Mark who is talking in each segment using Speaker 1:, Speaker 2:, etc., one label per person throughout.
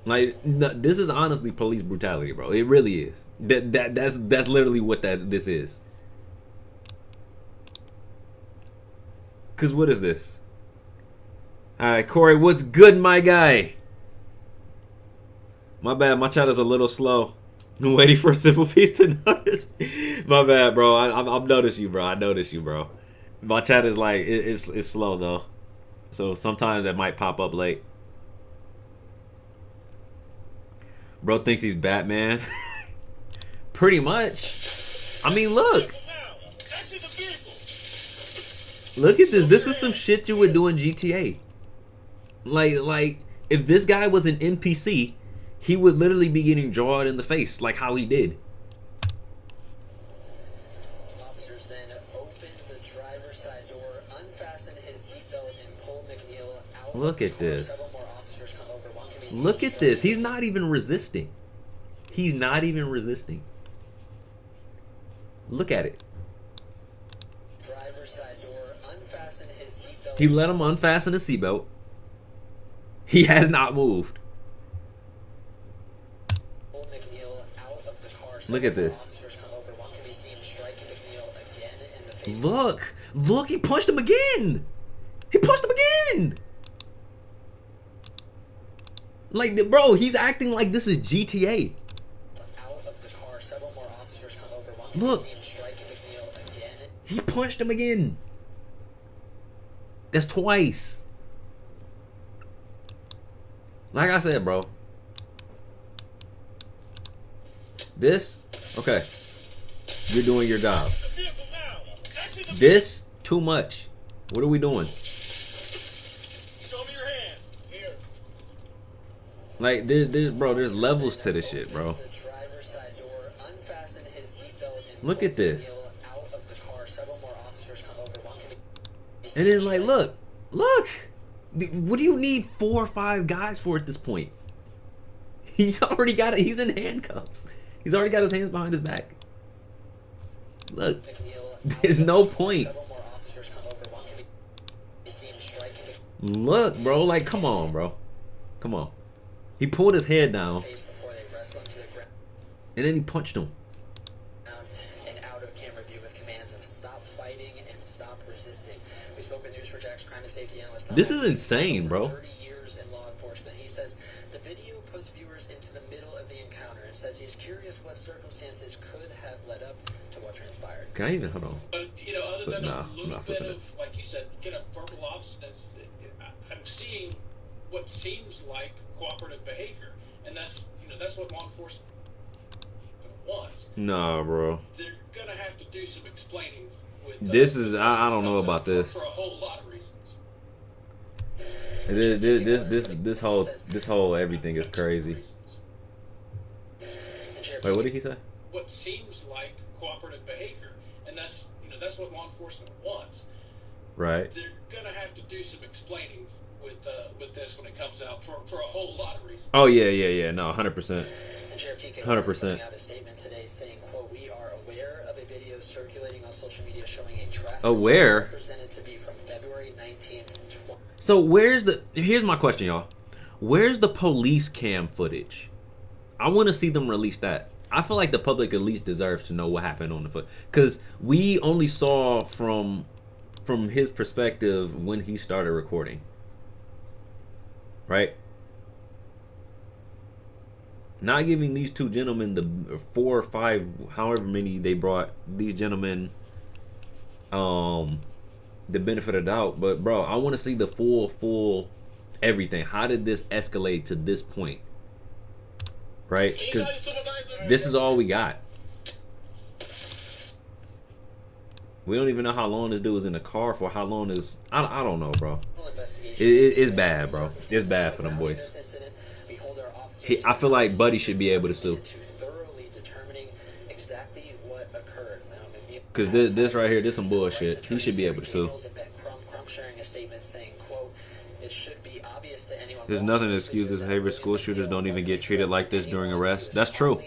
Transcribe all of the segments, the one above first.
Speaker 1: Like, no, this is honestly police brutality, bro. It really is. That's literally what this is. Cause what is this? All right, Corey, what's good, my guy? My bad, my chat is a little slow. I'm waiting for Simple Peace to notice. My bad, bro. I'm noticing you, bro. I notice you, bro. My chat is like it's slow though, so sometimes it might pop up late. Bro thinks he's Batman. Pretty much. I mean, look. Look at this. This is some shit you would do in GTA. Like if this guy was an NPC, he would literally be getting jawed in the face like how he did.
Speaker 2: Officers then opened the driver's side door, unfastened his seatbelt, and pulled McNeil out.
Speaker 1: Look at this. Look at this. He's not even resisting. He's not even resisting. Look at it.
Speaker 2: Driver's side door, unfastened his seatbelt.
Speaker 1: He let him unfasten his seatbelt. He has not moved. Look at this. Look. Look, he punched him again. He punched him again. Like, bro, he's acting like this is GTA. Look. He punched him again. That's twice. Like I said, bro. This, okay. You're doing your job. This, too much. What are we doing?
Speaker 3: Show me your hand. Here.
Speaker 1: Like, bro, there's levels to this shit, bro. Look at this. And then, like, look. What do you need 4 or 5 guys for at this point? He's already got it. He's in handcuffs. He's already got his hands behind his back. Look, there's no point. Look, bro, like, come on, bro. Come on. He pulled his head down. And then he punched him.
Speaker 2: And out of camera view with commands of stop fighting and stop resisting. We spoke with News4Jack's crime and safety analyst.
Speaker 1: This is insane, bro.
Speaker 2: 30 years in law enforcement. He says the video puts viewers into the middle of the encounter and says he's curious what circumstances could have led up to what transpired.
Speaker 1: Can I even hold on?
Speaker 3: But you know, other than
Speaker 1: Nah,
Speaker 3: a little bit of, like you said, kind of verbal obstinance, I'm seeing what seems like cooperative behavior, and that's what law enforcement wants.
Speaker 1: Nah, bro.
Speaker 3: They're gonna have to do some explaining. With
Speaker 1: This is I don't know about this.
Speaker 3: For a whole lot of reasons.
Speaker 1: This whole everything is crazy. Wait, what did he say?
Speaker 3: What seems like cooperative behavior, and that's what law enforcement wants.
Speaker 1: Right.
Speaker 3: They're gonna have to do some explaining with this when it comes out for a whole lot of reasons.
Speaker 1: Oh yeah. No, 100%.
Speaker 2: 100%. Out a statement today saying, quote, "We are aware of a video circulating on social media showing a traffic
Speaker 1: aware
Speaker 2: represented to be from February 19th."
Speaker 1: So here's my question, y'all. Where's the police cam footage? I want to see them release that. I feel like the public at least deserves to know what happened on the foot, because we only saw from his perspective when he started recording, right? Not giving these two gentlemen the 4 or 5, however many they brought these gentlemen, the benefit of the doubt. But bro, I want to see the full everything. How did this escalate to this point? Right? Because this is all we got. We don't even know how long this dude was in the car for. How long is I don't know, bro. It's bad, bro. It's bad for them boys. I feel like Buddy should be able to sue. Because this right here, this some bullshit. He should be able to sue. There's nothing to excuse this behavior. School shooters don't even get treated like this during arrests. That's true.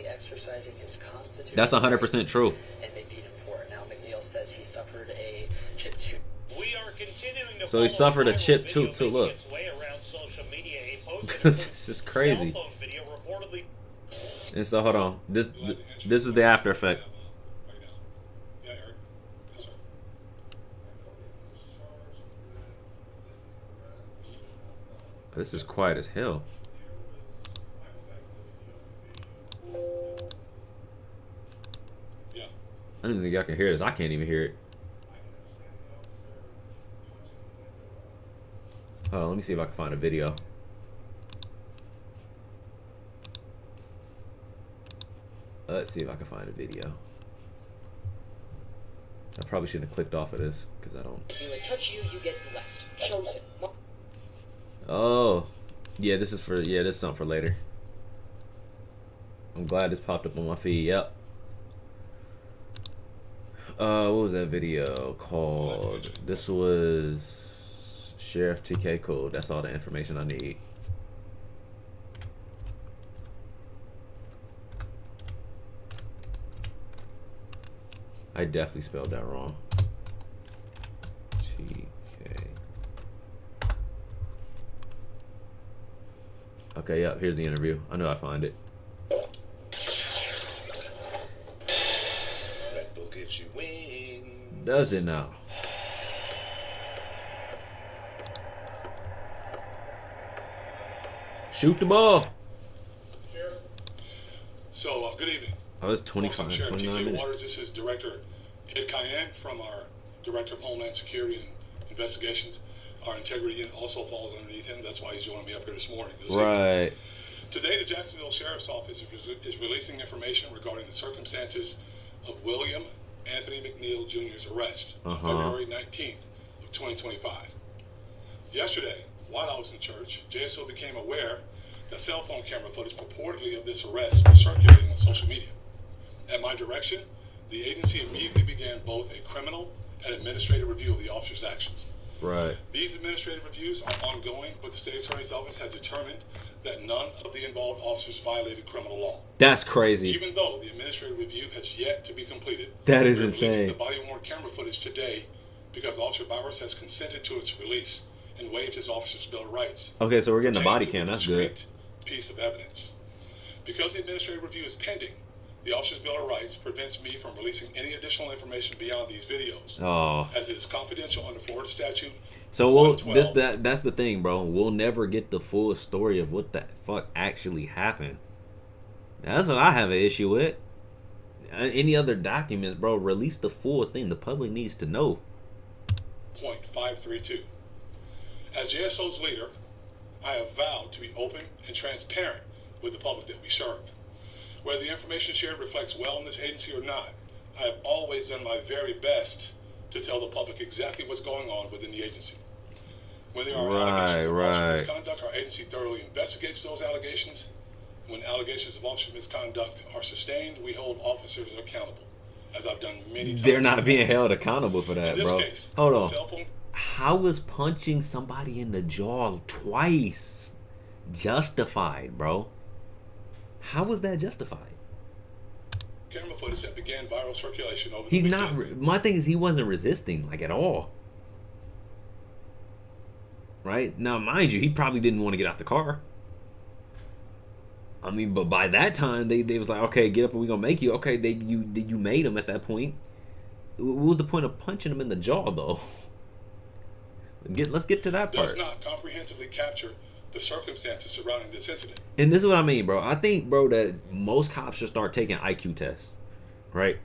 Speaker 1: That's 100% true. So he suffered a chip tooth too. Look. This is crazy. And so hold on. This is the after effect.
Speaker 4: Right now. Yeah, Eric. Yes, sir.
Speaker 1: This is quiet as hell.
Speaker 4: Yeah.
Speaker 1: I don't even think y'all can hear this. I can't even hear it. Hold on, let me see if I can find a video. Let's see if I can find a video. I probably shouldn't have clicked off of this because I don't.
Speaker 2: If we would touch you, you get blessed, chosen.
Speaker 1: Oh, yeah, this is something for later. I'm glad this popped up on my feed. Yep. What was that video called? This was Sheriff TK Code. That's all the information I need. I definitely spelled that wrong. TK. Okay, yep, here's the interview. I knew I'd find it.
Speaker 4: Red Bull gives you wings.
Speaker 1: Does it now? Shoot the ball.
Speaker 4: So, good evening.
Speaker 1: Oh, it's 25,
Speaker 4: Sheriff
Speaker 1: 29
Speaker 4: TK
Speaker 1: minutes.
Speaker 4: Waters, this is Director Ed Cayenne from our Director of Homeland Security and Investigations. Our integrity unit also falls underneath him. That's why he's joining me up here this morning.
Speaker 1: Right.
Speaker 4: Today, the Jacksonville Sheriff's Office is releasing information regarding the circumstances of William Anthony McNeil Jr.'s arrest on February 19th of 2025. Yesterday, while I was in church, JSO became aware that cell phone camera footage purportedly of this arrest was circulating on social media. At my direction, the agency immediately began both a criminal and administrative review of the officer's actions.
Speaker 1: Right.
Speaker 4: These administrative reviews are ongoing, but the state attorney's office has determined that none of the involved officers violated criminal law.
Speaker 1: That's crazy.
Speaker 4: Even though the administrative review has yet to be completed,
Speaker 1: That is
Speaker 4: we're releasing
Speaker 1: insane.
Speaker 4: the body-worn camera footage today because Officer Bowers has consented to its release and waived his officer's bill of rights.
Speaker 1: Okay, so we're getting the body
Speaker 4: Pertaining
Speaker 1: cam.
Speaker 4: to
Speaker 1: That's
Speaker 4: a
Speaker 1: good.
Speaker 4: discrete piece of evidence. Because the administrative review is pending, the officer's bill of rights prevents me from releasing any additional information beyond these videos,
Speaker 1: Oh.
Speaker 4: as it is confidential under Florida statute.
Speaker 1: So that's
Speaker 4: 112.
Speaker 1: the thing, bro. We'll never get the full story of what the fuck actually happened. That's what I have an issue with. Any other documents, bro, release the full thing. The public needs to know.
Speaker 4: Point 532. As JSO's leader, I have vowed to be open and transparent with the public that we serve. Whether the information shared reflects well in this agency or not, I have always done my very best to tell the public exactly what's going on within the agency. When there are allegations of officer misconduct, our agency thoroughly investigates those allegations. When allegations of officer misconduct are sustained, we hold officers accountable, as I've done many times.
Speaker 1: They're not being held accountable for
Speaker 4: In
Speaker 1: that,
Speaker 4: this
Speaker 1: bro.
Speaker 4: case,
Speaker 1: Hold
Speaker 4: the
Speaker 1: on.
Speaker 4: cell phone
Speaker 1: How is punching somebody in the jaw twice justified, bro? How was that justified?
Speaker 4: camera footage that began viral circulation over the
Speaker 1: He's
Speaker 4: weekend.
Speaker 1: not. My thing is, he wasn't resisting like at all. Right now, mind you, he probably didn't want to get out the car. I mean, but by that time, they was like, okay, get up and we gonna make you. Okay, you made him at that point. What was the point of punching him in the jaw, though? Let's get to that
Speaker 4: Does
Speaker 1: part.
Speaker 4: not comprehensively capture the circumstances surrounding this incident.
Speaker 1: And this is what I mean, bro. I think, bro, that most cops should start taking IQ tests, right?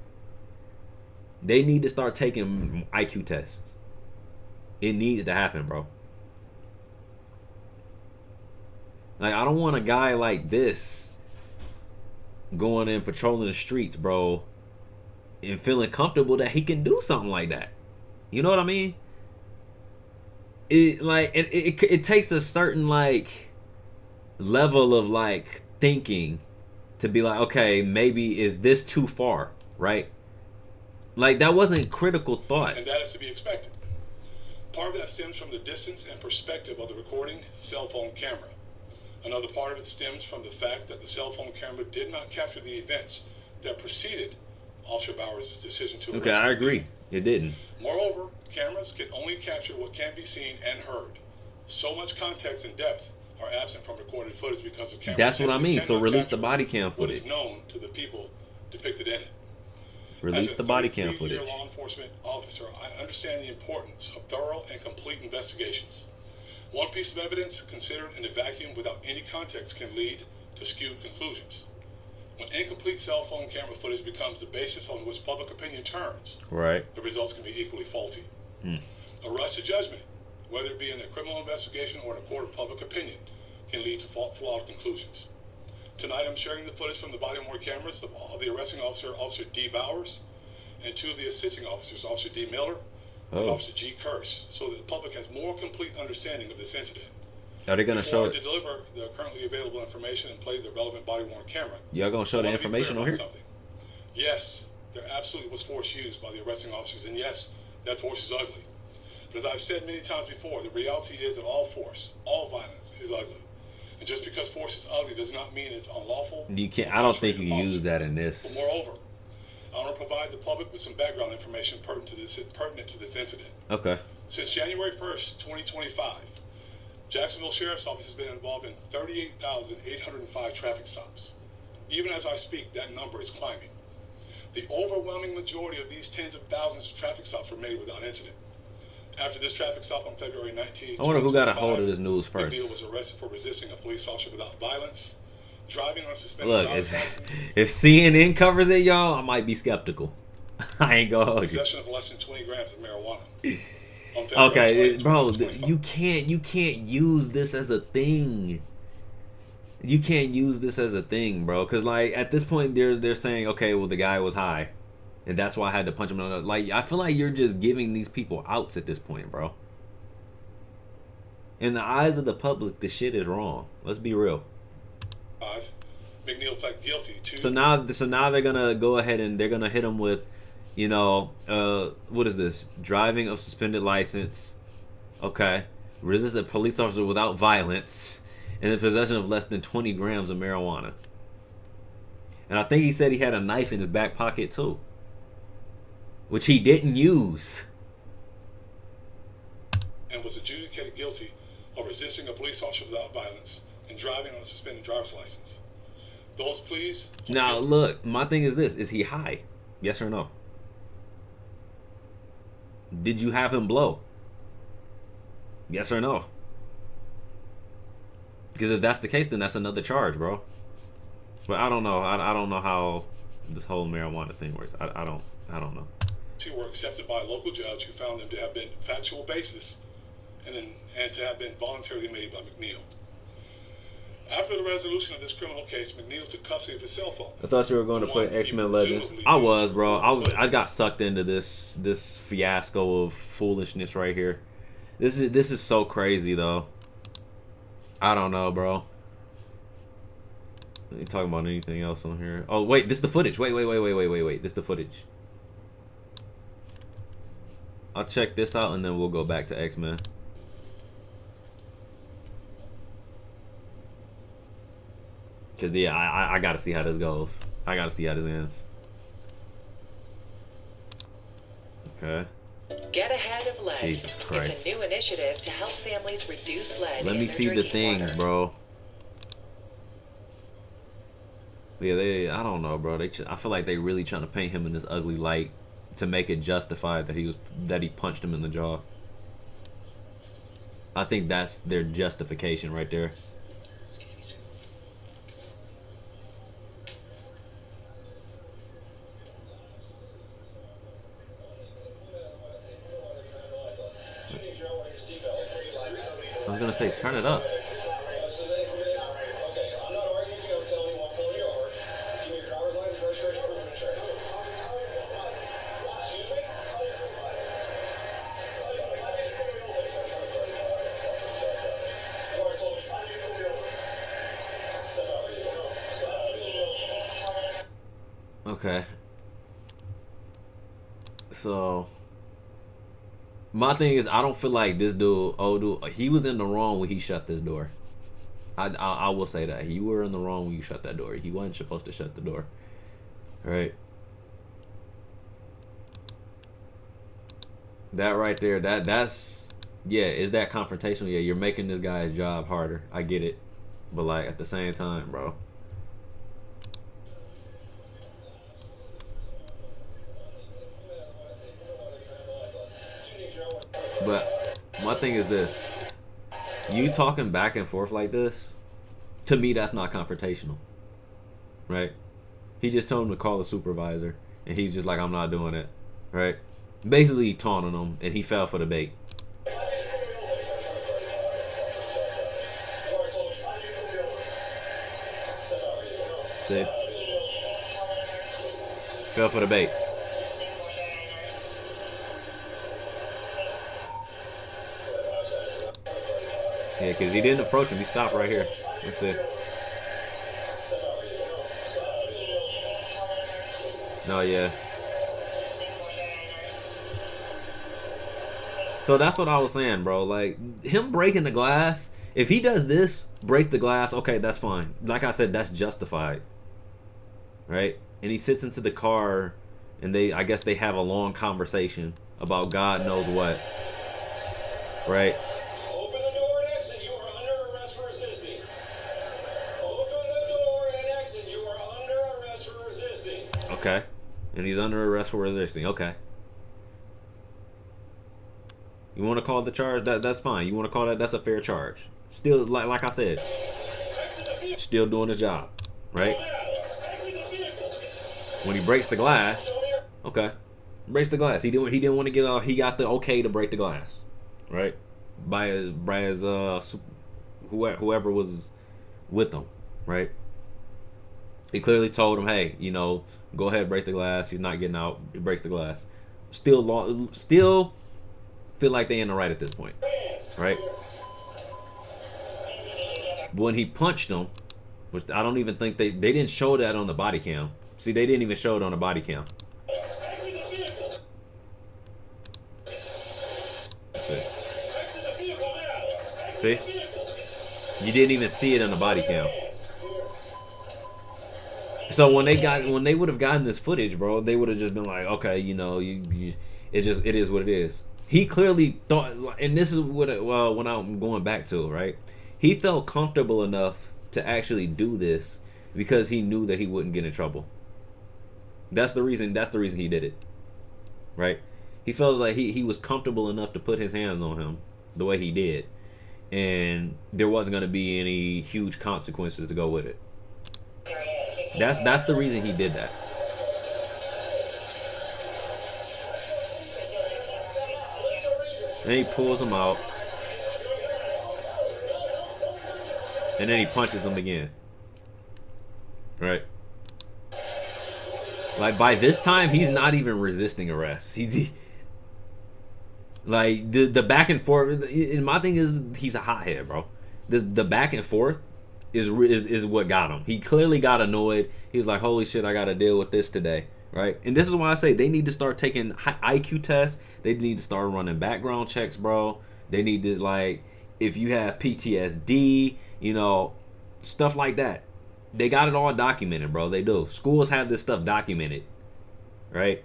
Speaker 1: They need to start taking IQ tests. It needs to happen, bro. Like, I don't want a guy like this going and patrolling the streets, bro, and feeling comfortable that he can do something like that. You know what I mean? It takes a certain like level of like thinking to be like, okay, maybe is this too far, right? Like, that wasn't critical thought.
Speaker 4: And that is to be expected. Part of that stems from the distance and perspective of the recording cell phone camera. Another part of it stems from the fact that the cell phone camera did not capture the events that preceded Officer Bowers' decision to arrest
Speaker 1: Okay, I
Speaker 4: him.
Speaker 1: agree. It didn't.
Speaker 4: Moreover, cameras can only capture what can be seen and heard. So much context and depth are absent from recorded footage because of camera.
Speaker 1: That's what I mean. So
Speaker 4: cannot
Speaker 1: release the
Speaker 4: capture
Speaker 1: body cam
Speaker 4: what is
Speaker 1: footage.
Speaker 4: known to the people depicted in it.
Speaker 1: Release
Speaker 4: As a
Speaker 1: the body cam
Speaker 4: 33-year
Speaker 1: footage.
Speaker 4: law enforcement officer, I understand the importance of thorough and complete investigations. One piece of evidence considered in a vacuum without any context can lead to skewed conclusions. When incomplete cell phone camera footage becomes the basis on which public opinion turns,
Speaker 1: Right.
Speaker 4: the results can be equally faulty.
Speaker 1: Hmm.
Speaker 4: A rush to judgment, whether it be in a criminal investigation or in a court of public opinion, can lead to flawed conclusions. Tonight I'm sharing the footage from the body-worn cameras of the arresting officer, Officer D. Bowers, and two of the assisting officers, Officer D. Miller and Officer G. Curse, so that the public has more complete understanding of this incident.
Speaker 1: Are they gonna show
Speaker 4: Before I
Speaker 1: it?
Speaker 4: deliver the currently available information and play the relevant body-worn camera,
Speaker 1: Y'all gonna show
Speaker 4: I
Speaker 1: the
Speaker 4: want to be
Speaker 1: information
Speaker 4: clear
Speaker 1: on
Speaker 4: about
Speaker 1: here?
Speaker 4: something. Yes, there absolutely was force used by the arresting officers, and yes, that force is ugly. But as I've said many times before, the reality is that all force, all violence is ugly. And just because force is ugly does not mean it's unlawful.
Speaker 1: You can't. I don't think you can use that in
Speaker 4: But
Speaker 1: this.
Speaker 4: moreover, I want to provide the public with some background information pertinent to this incident.
Speaker 1: Okay.
Speaker 4: Since January 1st, 2025, Jacksonville Sheriff's Office has been involved in 38,805 traffic stops. Even as I speak, that number is climbing. The overwhelming majority of these tens of thousands of traffic stops were made without incident. After this traffic stop on February 19th,
Speaker 1: I wonder who got a hold of this news first.
Speaker 4: McNeil was arrested for resisting a police officer without violence, driving on a suspended
Speaker 1: Look,
Speaker 4: driver's license,
Speaker 1: if CNN covers it, y'all, I might be skeptical. I ain't gonna hold you.
Speaker 4: possession of less than 20 grams of marijuana. On February
Speaker 1: Okay,
Speaker 4: 20th,
Speaker 1: bro,
Speaker 4: 2025.
Speaker 1: you can't use this as a thing. You can't use this as a thing, bro. Cause like at this point, they're saying, okay, well the guy was high, and that's why I had to punch him. Like I feel like you're just giving these people outs at this point, bro. In the eyes of the public, the shit is wrong. Let's be real.
Speaker 4: McNeil pled guilty to.
Speaker 1: So now they're gonna go ahead and they're gonna hit him with, you know, what is this? Driving of suspended license. Okay. Resist a police officer without violence. And the possession of less than 20 grams of marijuana. And I think he said he had a knife in his back pocket too, which he didn't use.
Speaker 4: And was adjudicated guilty of resisting a police officer without violence and driving on a suspended driver's license. Those pleas.
Speaker 1: Now look, my thing is this: is he high? Yes or no? Did you have him blow? Yes or no? Because if that's the case, then that's another charge, bro. But I don't know. I don't know how this whole marijuana thing works. I don't know.
Speaker 4: Were accepted by a local judge who found them to have been factual basis and to have been voluntarily made by McNeil. After the resolution of this criminal case, McNeil took custody of his cell phone.
Speaker 1: I thought you were going to play X-Men Legends. I was, bro. I got sucked into this fiasco of foolishness right here. This is so crazy though. I don't know, bro. You talking about anything else on here? Oh wait, this is the footage. Wait. This is the footage. I'll check this out and then we'll go back to X-Men. Cause yeah, I gotta see how this goes. I gotta see how this ends. Okay.
Speaker 5: Get ahead of lead.
Speaker 1: Jesus Christ.
Speaker 5: It's a new initiative to help families reduce lead
Speaker 1: Let
Speaker 5: in
Speaker 1: me
Speaker 5: their
Speaker 1: see the
Speaker 5: drinking
Speaker 1: things,
Speaker 5: water.
Speaker 1: bro. Yeah, I don't know, bro. I feel like they really trying to paint him in this ugly light to make it justified that he punched him in the jaw. I think that's their justification right there. I was gonna say, turn it up. Okay. So my thing is, I don't feel like this dude, he was in the wrong when he shut this door. I will say that. You were in the wrong when you shut that door. He wasn't supposed to shut the door. Right? That right there, that's Yeah, is that confrontational? Yeah, you're making this guy's job harder. I get it, but like at the same time, bro. But my thing is this: you talking back and forth like this, to me, that's not confrontational, right? He just told him to call the supervisor, and he's just like, I'm not doing it, right? Basically taunting him, and he fell for the bait. See? Fell for the bait. Yeah, because he didn't approach him. He stopped right here. That's it. No, yeah. So that's what I was saying, bro. Like, him breaking the glass, if he does this, break the glass, okay, that's fine. Like I said, that's justified. Right? And he sits into the car, and I guess they have a long conversation about God knows what. Right?
Speaker 6: Open the door and exit. You are under arrest for resisting. Open the door and exit. You are under arrest for resisting.
Speaker 1: Okay. And he's under arrest for resisting. Okay. You want to call the charge? That's fine. You want to call that? That's a fair charge. Still, like I said, still doing his job, right? When he breaks the glass, okay, breaks the glass. He didn't want to get off. He got the okay to break the glass, right? By his whoever was with him, right? He clearly told him, hey, go ahead, break the glass. He's not getting out. He breaks the glass. Still feel like they in the right at this point, right? When he punched him, which I don't even think they didn't show that on the body cam. See, they didn't even show it on the body cam. See? You didn't even see it on the body cam. So when they would have gotten this footage, bro, they would have just been like, okay, it is what it is. He clearly thought, and this is what when I'm going back to it, right? He felt comfortable enough to actually do this because he knew that he wouldn't get in trouble. That's the reason he did it, right? He felt like he was comfortable enough to put his hands on him the way he did, and there wasn't going to be any huge consequences to go with it. That's the reason he did that. And he pulls him out, and then he punches him again. Right? Like, by this time, he's not even resisting arrest. He's like the back and forth. And my thing is, he's a hothead, bro. The back and forth is what got him. He clearly got annoyed. He's like, holy shit, I got to deal with this today. Right? And this is why I say they need to start taking IQ tests. They need to start running background checks, bro. They need to, like, if you have PTSD, stuff like that. They got it all documented, bro. They do. Schools have this stuff documented. Right?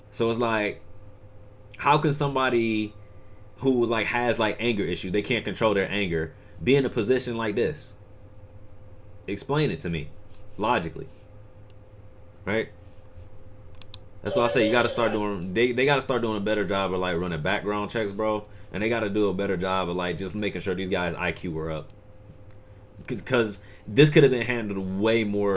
Speaker 1: So it's like, how can somebody who, like, has, like, anger issues, they can't control their anger, be in a position like this? Explain it to me. Logically. Right? That's why I say you got to start doing. They got to start doing a better job of, like, running background checks, bro. And they got to do a better job of, like, just making sure these guys' IQ were up. Because this could have been handled way more